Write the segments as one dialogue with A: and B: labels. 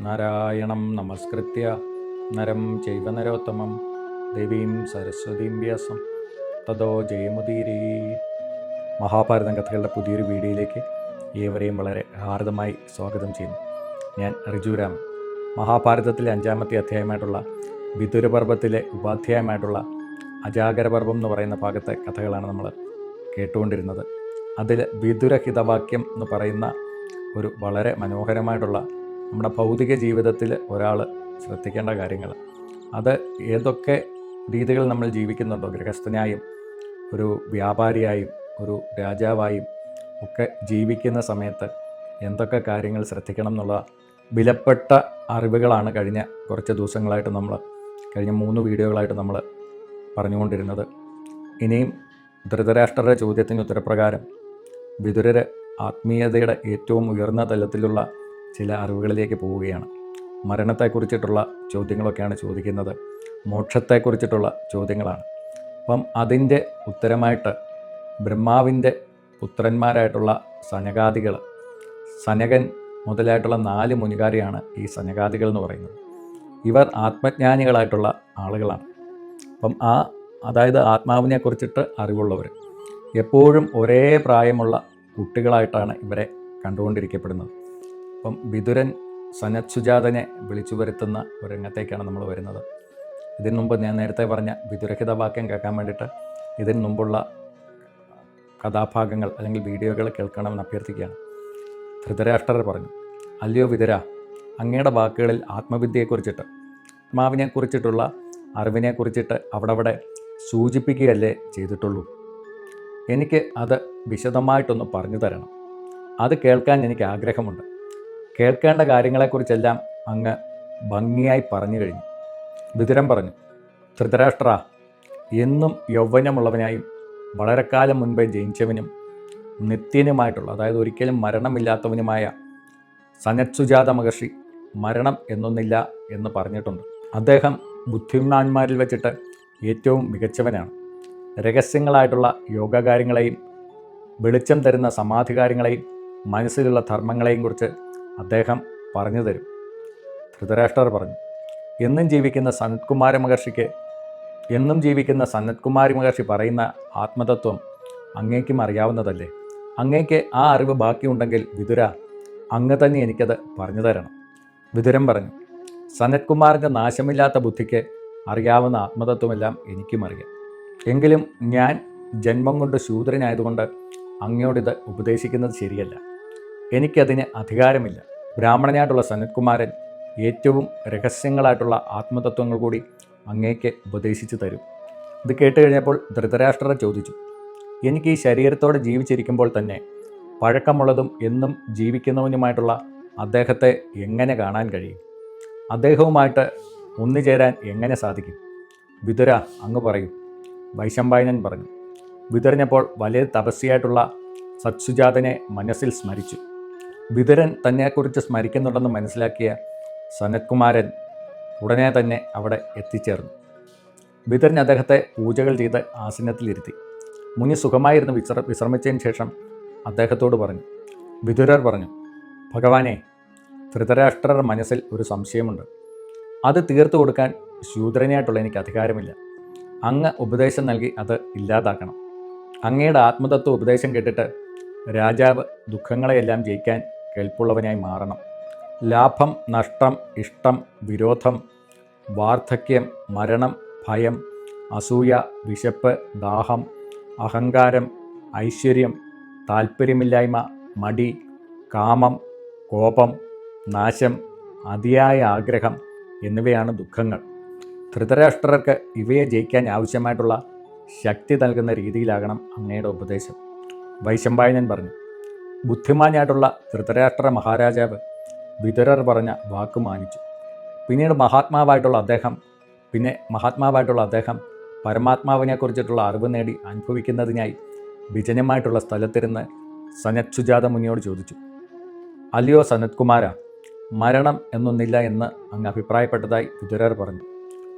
A: നാരായണം നമസ്കൃത്യ നരം ചൈവ നരോത്തമം ദേവീം സരസ്വതീം വ്യാസം തതോ ജയമുദീരീ. മഹാഭാരതം കഥകളുടെ പുതിയൊരു വീഡിയോയിലേക്ക് ഏവരെയും വളരെ ഹാർദമായി സ്വാഗതം ചെയ്യുന്നു. ഞാൻ ഋജുരാമൻ. മഹാഭാരതത്തിലെ 5-ാമത്തെ അധ്യായമായിട്ടുള്ള വിതുരപർവത്തിലെ ഉപാധ്യായമായിട്ടുള്ള അജാഗരപർവം എന്ന് പറയുന്ന ഭാഗത്തെ കഥകളാണ് നമ്മൾ കേട്ടുകൊണ്ടിരുന്നത്. അതിൽ വിതുരഹിതവാക്യം എന്ന് പറയുന്ന ഒരു വളരെ മനോഹരമായിട്ടുള്ള നമ്മുടെ ഭൗതിക ജീവിതത്തിൽ ഒരാൾ ശ്രദ്ധിക്കേണ്ട കാര്യങ്ങൾ, അത് ഏതൊക്കെ രീതികൾ നമ്മൾ ജീവിക്കുന്നുണ്ടോ, ഗൃഹസ്ഥനായും ഒരു വ്യാപാരിയായും ഒരു രാജാവായും ഒക്കെ ജീവിക്കുന്ന സമയത്ത് എന്തൊക്കെ കാര്യങ്ങൾ ശ്രദ്ധിക്കണം എന്നുള്ള വിലപ്പെട്ട അറിവുകളാണ് കഴിഞ്ഞ കുറച്ച് ദിവസങ്ങളായിട്ട് കഴിഞ്ഞ 3 വീഡിയോകളായിട്ട് നമ്മൾ പറഞ്ഞുകൊണ്ടിരുന്നത്. ഇനിയും ധൃതരാഷ്ട്രരുടെ ചോദ്യത്തിന് ഉത്തരപ്രകാരം വിതുരർ ആത്മീയതയുടെ ഏറ്റവും ഉയർന്ന തലത്തിലുള്ള ചില അറിവുകളിലേക്ക് പോവുകയാണ്. മരണത്തെക്കുറിച്ചിട്ടുള്ള ചോദ്യങ്ങളൊക്കെയാണ് ചോദിക്കുന്നത്, മോക്ഷത്തെക്കുറിച്ചിട്ടുള്ള ചോദ്യങ്ങളാണ്. അപ്പം അതിൻ്റെ ഉത്തരമായിട്ട് ബ്രഹ്മാവിൻ്റെ പുത്രന്മാരായിട്ടുള്ള സനകാദികൾ, സനകൻ മുതലായിട്ടുള്ള 4 മുനികാരെയാണ് ഈ സനകാദികൾ എന്ന് പറയുന്നത്. ഇവർ ആത്മജ്ഞാനികളായിട്ടുള്ള ആളുകളാണ്. അപ്പം അതായത് ആത്മാവിനെക്കുറിച്ചിട്ട് അറിവുള്ളവർ, എപ്പോഴും ഒരേ പ്രായമുള്ള കുട്ടികളായിട്ടാണ് ഇവരെ കണ്ടുകൊണ്ടിരിക്കപ്പെടുന്നത്. അപ്പം വിതുരൻ സനത്സുജാതനെ വിളിച്ചു വരുത്തുന്ന ഒരു രംഗത്തേക്കാണ് നമ്മൾ വരുന്നത്. ഇതിനു മുമ്പ് ഞാൻ നേരത്തെ പറഞ്ഞ വിതുരഹിതവാക്യം കേൾക്കാൻ വേണ്ടിയിട്ട് ഇതിനു മുമ്പുള്ള കഥാഭാഗങ്ങൾ അല്ലെങ്കിൽ വീഡിയോകൾ കേൾക്കണമെന്ന് അഭ്യർത്ഥിക്കുകയാണ്. ധൃതരാഷ്ട്രർ പറഞ്ഞു, അല്ലയോ വിതുര, അങ്ങയുടെ വാക്കുകളിൽ ആത്മവിദ്യയെക്കുറിച്ചിട്ട്, ആത്മാവിനെക്കുറിച്ചിട്ടുള്ള അറിവിനെക്കുറിച്ചിട്ട് അവിടെ സൂചിപ്പിക്കുകയല്ലേ ചെയ്തിട്ടുള്ളൂ. എനിക്ക് അത് വിശദമായിട്ടൊന്ന് പറഞ്ഞു തരണം. അത് കേൾക്കാൻ എനിക്ക് ആഗ്രഹമുണ്ട്. കേൾക്കേണ്ട കാര്യങ്ങളെക്കുറിച്ചെല്ലാം അങ്ങ് ഭംഗിയായി പറഞ്ഞു കഴിഞ്ഞു. വിതുരൻ പറഞ്ഞു, ധൃതരാഷ്ട്ര, എന്നും യൗവനമുള്ളവനായും വളരെക്കാലം മുൻപേ ജനിച്ചവനും നിത്യനുമായിട്ടുള്ള, അതായത് ഒരിക്കലും മരണമില്ലാത്തവനുമായ സനത്സുജാത മഹർഷി മരണം എന്നൊന്നില്ല എന്ന് പറഞ്ഞിട്ടുണ്ട്. അദ്ദേഹം ബുദ്ധിമാന്മാരിൽ വെച്ചിട്ട് ഏറ്റവും മികച്ചവനാണ്. രഹസ്യങ്ങളായിട്ടുള്ള യോഗകാര്യങ്ങളെയും വെളിച്ചം തരുന്ന സമാധികാര്യങ്ങളെയും മനസ്സിലുള്ള ധർമ്മങ്ങളെയും കുറിച്ച് അദ്ദേഹം പറഞ്ഞു തരും. ധൃതരാഷ്ട്രർ പറഞ്ഞു, എന്നും ജീവിക്കുന്ന സനത്കുമാരി മഹർഷി പറയുന്ന ആത്മതത്വം അങ്ങേക്കും അറിയാവുന്നതല്ലേ? അങ്ങേക്ക് ആ അറിവ് ബാക്കിയുണ്ടെങ്കിൽ വിതുര, അങ്ങ് തന്നെ എനിക്കത് പറഞ്ഞു തരണം. വിതുരൻ പറഞ്ഞു, സനത്കുമാറിൻ്റെ നാശമില്ലാത്ത ബുദ്ധിക്ക് അറിയാവുന്ന ആത്മതത്വമെല്ലാം എനിക്കും അറിയാം. എങ്കിലും ഞാൻ ജന്മം കൊണ്ട് ശൂദ്രനായതുകൊണ്ട് അങ്ങയോടിത് ഉപദേശിക്കുന്നത് ശരിയല്ല. എനിക്കതിന് അധികാരമില്ല. ബ്രാഹ്മണനായിട്ടുള്ള സനത്കുമാരൻ ഏറ്റവും രഹസ്യങ്ങളായിട്ടുള്ള ആത്മതത്വങ്ങൾ കൂടി അങ്ങേക്ക് ഉപദേശിച്ചു തരും. ഇത് കേട്ട് കഴിഞ്ഞപ്പോൾ ധൃതരാഷ്ട്രർ ചോദിച്ചു, എനിക്ക് ഈ ശരീരത്തോടെ ജീവിച്ചിരിക്കുമ്പോൾ തന്നെ പഴക്കമുള്ളതും എന്നും ജീവിക്കുന്നവനുമായിട്ടുള്ള അദ്ദേഹത്തെ എങ്ങനെ കാണാൻ കഴിയും? അദ്ദേഹവുമായിട്ട് ഒന്നുചേരാൻ എങ്ങനെ സാധിക്കും? വിതുര, അങ്ങ് പറയൂ. വൈശമ്പായനൻ പറഞ്ഞു. വിതുരനപ്പോൾ വലിയ തപസ്യായിട്ടുള്ള സത്സുജാതനെ മനസ്സിൽ സ്മരിച്ചു. വിതുരൻ തന്നെക്കുറിച്ച് സ്മരിക്കുന്നുണ്ടെന്ന് മനസ്സിലാക്കിയ സനത്കുമാരൻ ഉടനെ തന്നെ അവിടെ എത്തിച്ചേർന്നു. വിതുരൻ അദ്ദേഹത്തെ പൂജകൾ ചെയ്ത് ആസനത്തിലിരുത്തി. മുനി സുഖമായിരുന്നു വിശ്രമിച്ചതിന് ശേഷം അദ്ദേഹത്തോട് പറഞ്ഞു. വിതുരർ പറഞ്ഞു, ഭഗവാനെ, ധൃതരാഷ്ട്രർ മനസ്സിൽ ഒരു സംശയമുണ്ട്. അത് തീർത്തു കൊടുക്കാൻ ശൂദ്രനായിട്ടുള്ള എനിക്ക് അധികാരമില്ല. അങ്ങ് ഉപദേശം നൽകി അത് ഇല്ലാതാക്കണം. അങ്ങയുടെ ആത്മതത്വ ഉപദേശം കേട്ടിട്ട് രാജാവ് ദുഃഖങ്ങളെയെല്ലാം ജയിക്കാൻ കെൽപ്പുള്ളവനായി മാറണം. ലാഭം, നഷ്ടം, ഇഷ്ടം, വിരോധം, വാർദ്ധക്യം, മരണം, ഭയം, അസൂയ, വിശപ്പ്, ദാഹം, അഹങ്കാരം, ഐശ്വര്യം, താൽപ്പര്യമില്ലായ്മ, മടി, കാമം, കോപം, നാശം, അതിയായ ആഗ്രഹം എന്നിവയാണ് ദുഃഖങ്ങൾ. ധൃതരാഷ്ട്രർക്ക് ഇവയെ ജയിക്കാൻ ആവശ്യമായിട്ടുള്ള ശക്തി നൽകുന്ന രീതിയിലാകണം അങ്ങയുടെ ഉപദേശം. വൈശമ്പായനൻ പറഞ്ഞു. ബുദ്ധിമാനായിട്ടുള്ള ധൃതരാഷ്ട്ര മഹാരാജാവ് വിതുരർ പറഞ്ഞ വാക്ക് മാനിച്ചു. പിന്നീട് മഹാത്മാവായിട്ടുള്ള അദ്ദേഹം പരമാത്മാവിനെക്കുറിച്ചിട്ടുള്ള അറിവ് നേടി അനുഭവിക്കുന്നതിനായി വിജനമായിട്ടുള്ള സ്ഥലത്തിരുന്ന് സനത്സുജാത മുനിയോട് ചോദിച്ചു, അല്ലയോ സനത്കുമാര, മരണം എന്നൊന്നില്ല എന്ന് അങ്ങ് അഭിപ്രായപ്പെട്ടതായി വിതുരർ പറഞ്ഞു.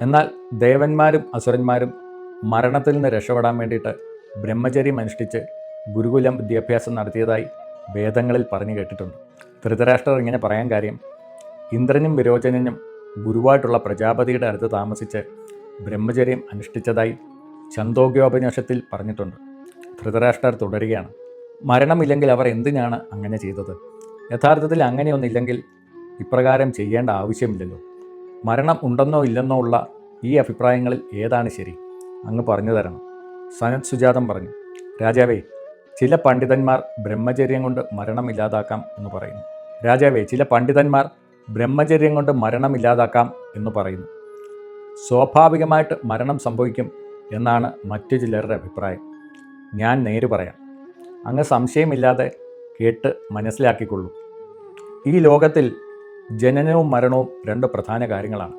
A: എന്നാൽ ദേവന്മാരും അസുരന്മാരും മരണത്തിൽ നിന്ന് രക്ഷപ്പെടാൻ വേണ്ടിയിട്ട് ബ്രഹ്മചര്യം അനുഷ്ഠിച്ച് ഗുരുകുലം വിദ്യാഭ്യാസം നടത്തിയതായി വേദങ്ങളിൽ പറഞ്ഞു കേട്ടിട്ടുണ്ട്. ധൃതരാഷ്ട്രർ ഇങ്ങനെ പറയാൻ കാര്യം, ഇന്ദ്രനും വിരോചനനും ഗുരുവായിട്ടുള്ള പ്രജാപതിയുടെ അടുത്ത് താമസിച്ച് ബ്രഹ്മചര്യം അനുഷ്ഠിച്ചതായി ഛന്ദോഗ്യോപനിഷത്തിൽ പറഞ്ഞിട്ടുണ്ട്. ധൃതരാഷ്ട്രർ തുടരുകയാണ്, മരണമില്ലെങ്കിൽ അവർ എന്തിനാണ് അങ്ങനെ ചെയ്തത്? യഥാർത്ഥത്തിൽ അങ്ങനെയൊന്നില്ലെങ്കിൽ ഇപ്രകാരം ചെയ്യേണ്ട ആവശ്യമില്ലല്ലോ. മരണം ഉണ്ടെന്നോ ഇല്ലെന്നോ ഉള്ള ഈ അഭിപ്രായങ്ങളിൽ ഏതാണ് ശരി? അങ്ങ് പറഞ്ഞു തരണം. സനത് സുജാതം പറഞ്ഞു, രാജാവേ, ചില പണ്ഡിതന്മാർ ബ്രഹ്മചര്യം കൊണ്ട് മരണമില്ലാതാക്കാം എന്ന് പറയുന്നു. രാജാവേ, ചില പണ്ഡിതന്മാർ ബ്രഹ്മചര്യം കൊണ്ട് മരണമില്ലാതാക്കാം എന്ന് പറയുന്നു. സ്വാഭാവികമായിട്ട് മരണം സംഭവിക്കും എന്നാണ് മറ്റു ചിലരുടെ അഭിപ്രായം. ഞാൻ നേര് പറയാം, അങ്ങ് സംശയമില്ലാതെ കേട്ട് മനസ്സിലാക്കിക്കൊള്ളൂ. ഈ ലോകത്തിൽ ജനനവും മരണവും രണ്ട് പ്രധാന കാര്യങ്ങളാണ്.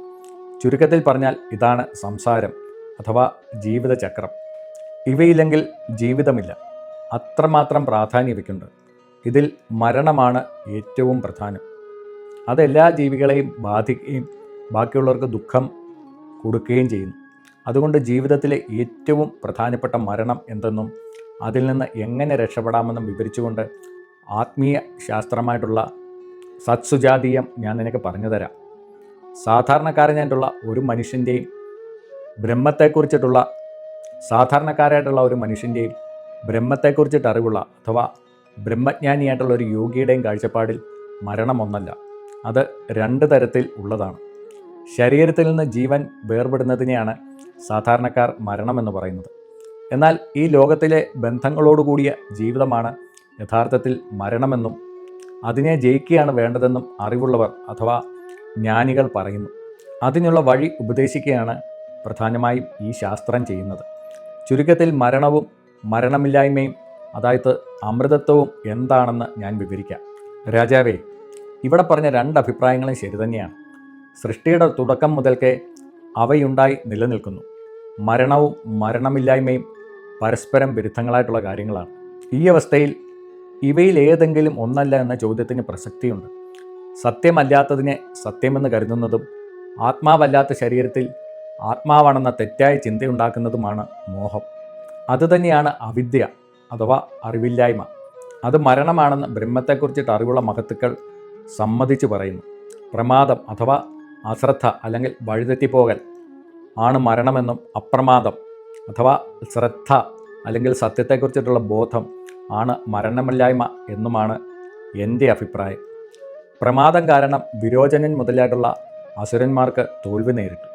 A: ചുരുക്കത്തിൽ പറഞ്ഞാൽ ഇതാണ് സംസാരം അഥവാ ജീവിതചക്രം. ഇവയില്ലെങ്കിൽ ജീവിതമില്ല. അത്രമാത്രം പ്രാധാന്യം ഇവയ്ക്കുണ്ട്. ഇതിൽ മരണമാണ് ഏറ്റവും പ്രധാനം. അതെല്ലാ ജീവികളെയും ബാധിക്കുകയും ബാക്കിയുള്ളവർക്ക് ദുഃഖം കൊടുക്കുകയും ചെയ്യുന്നു. അതുകൊണ്ട് ജീവിതത്തിലെ ഏറ്റവും പ്രധാനപ്പെട്ട മരണം എന്തെന്നും അതിൽ നിന്ന് എങ്ങനെ രക്ഷപ്പെടാമെന്നും വിവരിച്ചുകൊണ്ട് ആത്മീയ ശാസ്ത്രമായിട്ടുള്ള സത്സുജാതീയം ഞാൻ നിനക്ക് പറഞ്ഞു തരാം. സാധാരണക്കാരനായിട്ടുള്ള ഒരു മനുഷ്യൻ്റെയും സാധാരണക്കാരായിട്ടുള്ള ഒരു മനുഷ്യൻ്റെയും ബ്രഹ്മത്തെക്കുറിച്ചിട്ട് അറിവുള്ള അഥവാ ബ്രഹ്മജ്ഞാനിയായിട്ടുള്ള ഒരു യോഗിയുടെയും കാഴ്ചപ്പാടിൽ മരണം ഒന്നല്ല, അത് രണ്ട് തരത്തിൽ ഉള്ളതാണ്. ശരീരത്തിൽ നിന്ന് ജീവൻ വേർപെടുന്നതിനെയാണ് സാധാരണക്കാർ മരണമെന്ന് പറയുന്നത്. എന്നാൽ ഈ ലോകത്തിലെ ബന്ധങ്ങളോടുകൂടിയ ജീവിതമാണ് യഥാർത്ഥത്തിൽ മരണമെന്നും അതിനെ ജയിക്കുകയാണ് വേണ്ടതെന്നും അറിവുള്ളവർ അഥവാ ജ്ഞാനികൾ പറയുന്നു. അതിനുള്ള വഴി ഉപദേശിക്കുകയാണ് പ്രധാനമായും ഈ ശാസ്ത്രം ചെയ്യുന്നത്. ചുരുക്കത്തിൽ മരണവും മരണമില്ലായ്മയും അതായത് അമൃതത്വവും എന്താണെന്ന് ഞാൻ വിവരിക്കാം. രാജാവേ, ഇവിടെ പറഞ്ഞ രണ്ട് അഭിപ്രായങ്ങളും ശരി തന്നെയാണ്. സൃഷ്ടിയുടെ തുടക്കം മുതൽക്കേ അവയുണ്ടായി നിലനിൽക്കുന്നു. മരണവും മരണമില്ലായ്മയും പരസ്പരം വിരുദ്ധങ്ങളായിട്ടുള്ള കാര്യങ്ങളാണ്. ഈ അവസ്ഥയിൽ ഇവയിൽ ഏതെങ്കിലും ഒന്നല്ല എന്ന ചോദ്യത്തിന് പ്രസക്തിയുണ്ട്. സത്യമല്ലാത്തതിനെ സത്യമെന്ന് കരുതുന്നതും ആത്മാവല്ലാത്ത ശരീരത്തിൽ ആത്മാവാണെന്ന തെറ്റായ ചിന്തയുണ്ടാക്കുന്നതുമാണ് മോഹം. അതുതന്നെയാണ് അവിദ്യ അഥവാ അറിവില്ലായ്മ. അത് മരണമാണെന്ന് ബ്രഹ്മത്തെക്കുറിച്ചിട്ട് അറിവുള്ള മഹത്തുക്കൾ സമ്മതിച്ചു പറയുന്നു. പ്രമാദം അഥവാ അശ്രദ്ധ അല്ലെങ്കിൽ വഴിതെറ്റിപ്പോകൽ ആണ് മരണമെന്നും അപ്രമാദം അഥവാ ശ്രദ്ധ അല്ലെങ്കിൽ സത്യത്തെക്കുറിച്ചിട്ടുള്ള ബോധം ആണ് മരണമില്ലായ്മ എന്നുമാണ് എൻ്റെ അഭിപ്രായം. പ്രമാദം കാരണം വിരോചനൻ മുതലായിട്ടുള്ള അസുരന്മാർക്ക് തോൽവി നേരിട്ടു.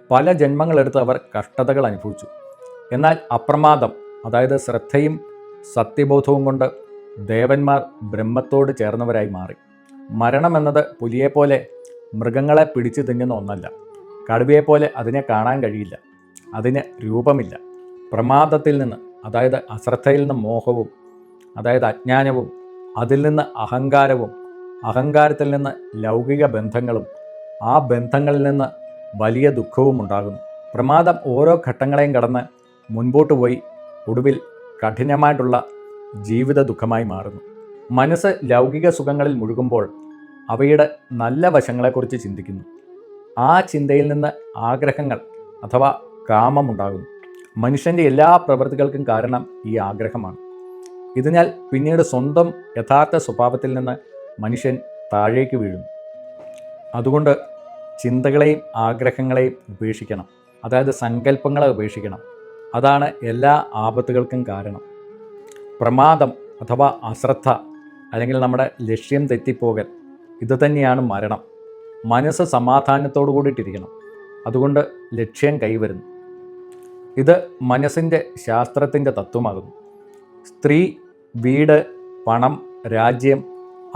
A: പല ജന്മങ്ങളെടുത്ത് അവർ കഷ്ടതകൾ അനുഭവിച്ചു. എന്നാൽ അപ്രമാദം അതായത് ശ്രദ്ധയും സത്യബോധവും കൊണ്ട് ദേവന്മാർ ബ്രഹ്മത്തോട് ചേർന്നവരായി മാറി. മരണമെന്നത് പുലിയെപ്പോലെ മൃഗങ്ങളെ പിടിച്ചു തിന്നുന്ന ഒന്നല്ല. കടുവയെപ്പോലെ അതിനെ കാണാൻ കഴിയില്ല. അതിന് രൂപമില്ല. പ്രമാദത്തിൽ നിന്ന് അതായത് അശ്രദ്ധയിൽ നിന്ന് മോഹവും അതായത് അജ്ഞാനവും അതിൽ നിന്ന് അഹങ്കാരവും അഹങ്കാരത്തിൽ നിന്ന് ലൗകിക ബന്ധങ്ങളും ആ ബന്ധങ്ങളിൽ നിന്ന് വലിയ ദുഃഖവും ഉണ്ടാകുന്നു. പ്രമാദം ഓരോ ഘട്ടങ്ങളെയും കടന്ന് മുൻപോട്ട് പോയി ഒടുവിൽ കഠിനമായിട്ടുള്ള ജീവിത ദുഃഖമായി മാറുന്നു. മനസ്സ് ലൗകിക സുഖങ്ങളിൽ മുഴുകുമ്പോൾ അവയുടെ നല്ല വശങ്ങളെക്കുറിച്ച് ചിന്തിക്കുന്നു. ആ ചിന്തയിൽ നിന്ന് ആഗ്രഹങ്ങൾ അഥവാ കാമമുണ്ടാകുന്നു. മനുഷ്യൻ്റെ എല്ലാ പ്രവൃത്തികൾക്കും കാരണം ഈ ആഗ്രഹമാണ്. ഇതിനാൽ പിന്നീട് സ്വന്തം യഥാർത്ഥ സ്വഭാവത്തിൽ നിന്ന് മനുഷ്യൻ താഴേക്ക് വീഴുന്നു. അതുകൊണ്ട് ചിന്തകളെയും ആഗ്രഹങ്ങളെയും ഉപേക്ഷിക്കണം. അതായത് സങ്കല്പങ്ങളെ ഉപേക്ഷിക്കണം. അതാണ് എല്ലാ ആപത്തുകൾക്കും കാരണം. പ്രമാദം അഥവാ അശ്രദ്ധ അല്ലെങ്കിൽ നമ്മുടെ ലക്ഷ്യം തെറ്റിപ്പോകൽ ഇത് തന്നെയാണ് മരണം. മനസ്സ് സമാധാനത്തോടു കൂടിയിട്ടിരിക്കണം. അതുകൊണ്ട് ലക്ഷ്യം കൈവരുന്നു. ഇത് മനസ്സിൻ്റെ ശാസ്ത്രത്തിൻ്റെ തത്വമാകുന്നു. സ്ത്രീ, വീട്, പണം, രാജ്യം,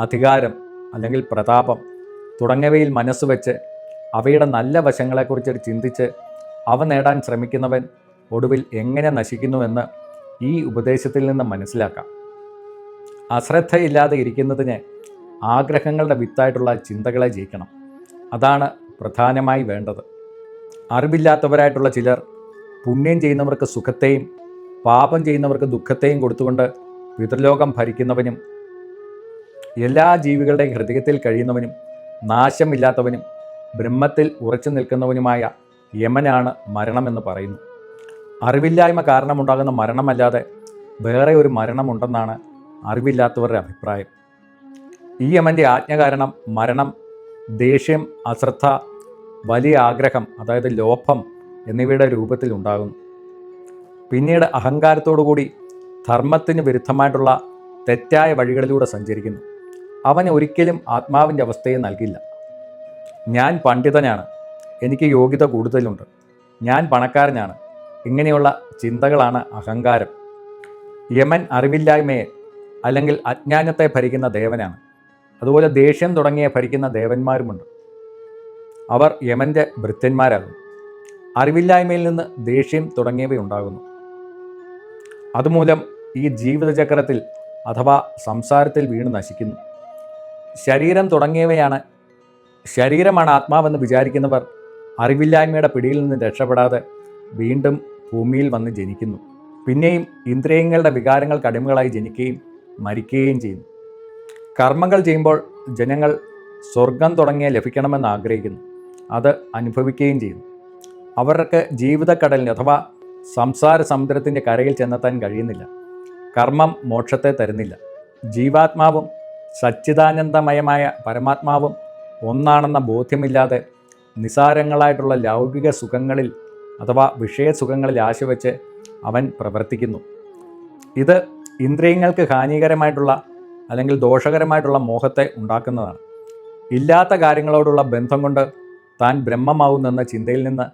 A: അധികാരം അല്ലെങ്കിൽ പ്രതാപം തുടങ്ങിയവയിൽ മനസ്സ് വെച്ച് അവയുടെ നല്ല വശങ്ങളെക്കുറിച്ച് ചിന്തിച്ച് അവ നേടാൻ ശ്രമിക്കുന്നവൻ ഒടുവിൽ എങ്ങനെ നശിക്കുന്നുവെന്ന് ഈ ഉപദേശത്തിൽ നിന്ന് മനസ്സിലാക്കാം. അശ്രദ്ധയില്ലാതെ ഇരിക്കുന്നതിന് ആഗ്രഹങ്ങളുടെ വിത്തായിട്ടുള്ള ചിന്തകളെ ജയിക്കണം. അതാണ് പ്രധാനമായി വേണ്ടത്. അറിവില്ലാത്തവരായിട്ടുള്ള ചിലർ പുണ്യം ചെയ്യുന്നവർക്ക് സുഖത്തെയും പാപം ചെയ്യുന്നവർക്ക് ദുഃഖത്തെയും കൊടുത്തുകൊണ്ട് പിതൃലോകം ഭരിക്കുന്നവനും എല്ലാ ജീവികളുടെയും ഹൃദയത്തിൽ കഴിയുന്നവനും നാശമില്ലാത്തവനും ബ്രഹ്മത്തിൽ ഉറച്ചു നിൽക്കുന്നവനുമായ യമനാണ് മരണമെന്ന് പറയുന്നു. അറിവില്ലായ്മ കാരണമുണ്ടാകുന്ന മരണമല്ലാതെ വേറെ ഒരു മരണമുണ്ടെന്നാണ് അറിവില്ലാത്തവരുടെ അഭിപ്രായം. ഈ യമൻ്റെ ആജ്ഞ കാരണം മരണം ദേഷ്യം, അശ്രദ്ധ, വലിയ ആഗ്രഹം അതായത് ലോഭം എന്നിവയുടെ രൂപത്തിൽ ഉണ്ടാകുന്നു. പിന്നീട് അഹങ്കാരത്തോടുകൂടി ധർമ്മത്തിന് വിരുദ്ധമായിട്ടുള്ള തെറ്റായ വഴികളിലൂടെ സഞ്ചരിക്കുന്നു. അവൻ ഒരിക്കലും ആത്മാവിൻ്റെ അവസ്ഥയെ നൽകില്ല. ഞാൻ പണ്ഡിതനാണ്, എനിക്ക് യോഗ്യത കൂടുതലുണ്ട്, ഞാൻ പണക്കാരനാണ്, ഇങ്ങനെയുള്ള ചിന്തകളാണ് അഹങ്കാരം. യമൻ അറിവില്ലായ്മയെ അല്ലെങ്കിൽ അജ്ഞാനത്തെ ഭരിക്കുന്ന ദേവനാണ്. അതുപോലെ ദേഷ്യം തുടങ്ങിയ ഭരിക്കുന്ന ദേവന്മാരുമുണ്ട്. അവർ യമൻ്റെ ഭൃത്യന്മാരാകും. അറിവില്ലായ്മയിൽ നിന്ന് ദേഷ്യം തുടങ്ങിയവയുണ്ടാകുന്നു. അതുമൂലം ഈ ജീവിതചക്രത്തിൽ അഥവാ സംസാരത്തിൽ വീണ് നശിക്കുന്നു. ശരീരമാണ് ആത്മാവെന്ന് വിചാരിക്കുന്നവർ അറിവില്ലായ്മയുടെ പിടിയിൽ നിന്ന് രക്ഷപ്പെടാതെ വീണ്ടും ഭൂമിയിൽ വന്ന് ജനിക്കുന്നു. പിന്നെയും ഇന്ദ്രിയങ്ങളുടെ വികാരങ്ങൾക്ക് അടിമകളായി ജനിക്കുകയും മരിക്കുകയും ചെയ്യുന്നു. കർമ്മങ്ങൾ ചെയ്യുമ്പോൾ ജനങ്ങൾ സ്വർഗം തുടങ്ങിയ ലഭിക്കണമെന്ന് ആഗ്രഹിക്കുന്നു, അത് അനുഭവിക്കുകയും ചെയ്യുന്നു. അവർക്ക് ജീവിതക്കടലിന് അഥവാ സംസാര സമുദ്രത്തിൻ്റെ കരയിൽ ചെന്നെത്താൻ കഴിയുന്നില്ല. കർമ്മം മോക്ഷത്തെ തരുന്നില്ല. ജീവാത്മാവും സച്ചിദാനന്ദമയമായ പരമാത്മാവും ഒന്നാണെന്ന ബോധ്യമില്ലാതെ നിസാരങ്ങളായിട്ടുള്ള ലൗകിക സുഖങ്ങളിൽ അഥവാ വിഷയസുഖങ്ങളിൽ ആശവച്ച് അവൻ പ്രവർത്തിക്കുന്നു. ഇത് ഇന്ദ്രിയങ്ങൾക്ക് ഹാനികരമായിട്ടുള്ള അല്ലെങ്കിൽ ദോഷകരമായിട്ടുള്ള മോഹത്തെ ഉണ്ടാക്കുന്നതാണ്. ഇല്ലാത്ത കാര്യങ്ങളോടുള്ള ബന്ധം കൊണ്ട് താൻ ബ്രഹ്മമാവുന്നെന്ന ചിന്തയിൽ നിന്ന്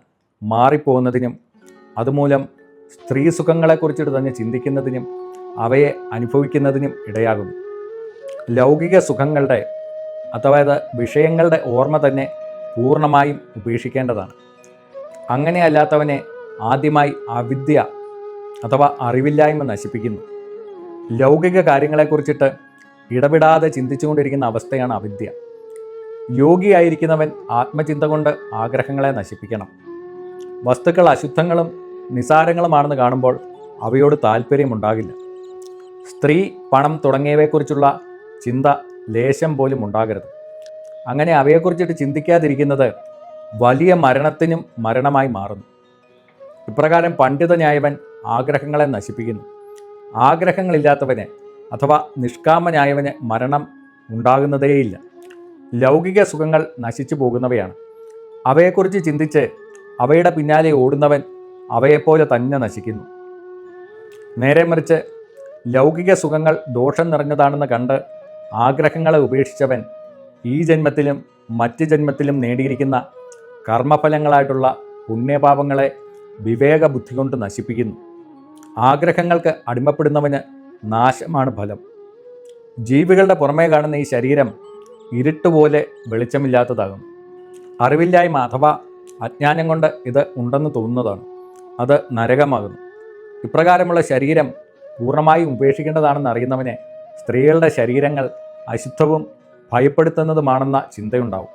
A: മാറിപ്പോകുന്നതിനും അതുമൂലം സ്ത്രീ സുഖങ്ങളെക്കുറിച്ചിട്ട് തന്നെ ചിന്തിക്കുന്നതിനും അവയെ അനുഭവിക്കുന്നതിനും ഇടയാകുന്നു. ലൗകിക സുഖങ്ങളുടെ അഥവാ വിഷയങ്ങളുടെ ഓർമ്മ തന്നെ പൂർണ്ണമായും ഉപേക്ഷിക്കേണ്ടതാണ്. അങ്ങനെയല്ലാത്തവനെ ആദ്യമായി അവിദ്യ അഥവാ അറിവില്ലായ്മ നശിപ്പിക്കുന്നു. ലൗകിക കാര്യങ്ങളെക്കുറിച്ചിട്ട് ഇടപെടാതെ ചിന്തിച്ചുകൊണ്ടിരിക്കുന്ന അവസ്ഥയാണ് അവിദ്യ. യോഗിയായിരിക്കുന്നവൻ ആത്മചിന്ത കൊണ്ട് ആഗ്രഹങ്ങളെ നശിപ്പിക്കണം. വസ്തുക്കൾ അശുദ്ധങ്ങളും നിസാരങ്ങളുമാണെന്ന് കാണുമ്പോൾ അവയോട് താല്പര്യമുണ്ടാകില്ല. സ്ത്രീ, പണം തുടങ്ങിയവയെക്കുറിച്ചുള്ള ചിന്ത ലേശം പോലും ഉണ്ടാകരുത്. അങ്ങനെ അവയെക്കുറിച്ചിട്ട് ചിന്തിക്കാതിരിക്കുന്നത് വലിയ മരണത്തിനും മരണമായി മാറുന്നു. ഇപ്രകാരം പണ്ഡിതനായവൻ ആഗ്രഹങ്ങളെ നശിപ്പിക്കുന്നു. ആഗ്രഹങ്ങളില്ലാത്തവന് അഥവാ നിഷ്കാമനായവന് മരണം ഉണ്ടാകുന്നതേയില്ല. ലൗകിക സുഖങ്ങൾ നശിച്ചു പോകുന്നവയാണ്. അവയെക്കുറിച്ച് ചിന്തിച്ച് അവയുടെ പിന്നാലെ ഓടുന്നവൻ അവയെപ്പോലെ തന്നെ നശിക്കുന്നു. നേരെ മറിച്ച് ലൗകിക സുഖങ്ങൾ ദോഷം നിറഞ്ഞതാണെന്ന് കണ്ട് ആഗ്രഹങ്ങളെ ഉപേക്ഷിച്ചവൻ ഈ ജന്മത്തിലും മറ്റ് ജന്മത്തിലും നേടിയിരിക്കുന്ന കർമ്മഫലങ്ങളായിട്ടുള്ള പുണ്യപാപങ്ങളെ വിവേകബുദ്ധി കൊണ്ട് നശിപ്പിക്കുന്നു. ആഗ്രഹങ്ങൾക്ക് അടിമപ്പെടുന്നവന് നാശമാണ് ഫലം. ജീവികളുടെ പുറമേ കാണുന്ന ഈ ശരീരം ഇരുട്ടുപോലെ വെളിച്ചമില്ലാത്തതാകും. അറിവില്ലായ്മ അഥവാ അജ്ഞാനം കൊണ്ട് ഇത് ഉണ്ടെന്ന് തോന്നുന്നതാണ്. അത് നരകമാകുന്നു. ഇപ്രകാരമുള്ള ശരീരം പൂർണ്ണമായും ഉപേക്ഷിക്കേണ്ടതാണെന്ന് അറിയുന്നവനെ സ്ത്രീകളുടെ ശരീരങ്ങൾ അശുദ്ധവും ഭയപ്പെടുത്തുന്നതുമാണെന്ന ചിന്തയുണ്ടാവും.